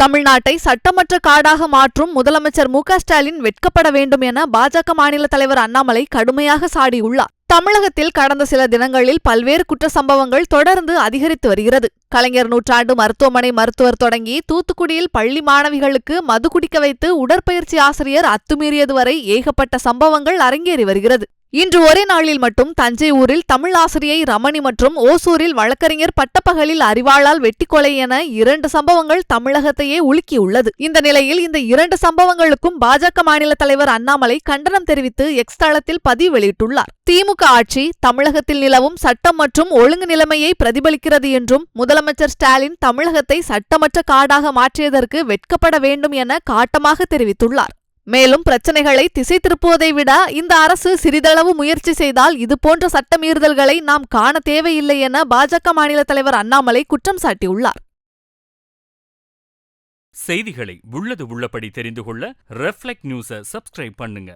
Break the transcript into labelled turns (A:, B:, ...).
A: தமிழ்நாட்டை சட்டமற்ற காடாக மாற்றும் முதலமைச்சர் மு.க.ஸ்டாலின் வெட்கப்பட வேண்டும் என பாஜக மாநில தலைவர் அண்ணாமலை கடுமையாக சாடியுள்ளார். தமிழகத்தில் கடந்த சில தினங்களில் பல்வேறு குற்ற சம்பவங்கள் தொடர்ந்து அதிகரித்து வருகிறது. கலைஞர் நூற்றாண்டு மருத்துவமனை மருத்துவர் தொடங்கி தூத்துக்குடியில் பள்ளி மாணவிகளுக்கு மது குடிக்க வைத்து உடற்பயிற்சி ஆசிரியர் அத்துமீறியது வரை ஏகப்பட்ட சம்பவங்கள் அரங்கேறி வருகிறது. இன்று ஒரே நாளில் மட்டும் தஞ்சை ஊரில் தமிழ் ஆசிரியை ரமணி மற்றும் ஓசூரில் வழக்கறிஞர் பட்டப்பகலில் அரிவாளால் வெட்டிக்கொலை என 2 சம்பவங்கள் தமிழகத்தையே உலுக்கியுள்ளது. இந்த நிலையில் இந்த 2 சம்பவங்களுக்கும் பாஜக மாநில தலைவர் அண்ணாமலை கண்டனம் தெரிவித்து எக்ஸ் தளத்தில் பதிவு வெளியிட்டுள்ளார். திமுக ஆட்சி தமிழகத்தில் நிலவும் சட்டம் மற்றும் ஒழுங்கு நிலைமையை பிரதிபலிக்கிறது என்றும் முதலமைச்சர் ஸ்டாலின் தமிழகத்தை சட்டமற்ற காடாக மாற்றியதற்கு வெட்கப்பட வேண்டும் என காட்டமாக தெரிவித்துள்ளார். மேலும் பிரச்சனைகளை திசை திருப்புவதை விட இந்த அரசு சிறிதளவு முயற்சி செய்தால் இதுபோன்ற சட்டமீறுதல்களை நாம் காண தேவையில்லை என பாஜக மாநில தலைவர் அண்ணாமலை குற்றம் சாட்டியுள்ளார்.
B: செய்திகளை உள்ளது உள்ளபடி தெரிந்து கொள்ள ரெஃப்ளெக்ட் நியூஸை சப்ஸ்கிரைப் பண்ணுங்க.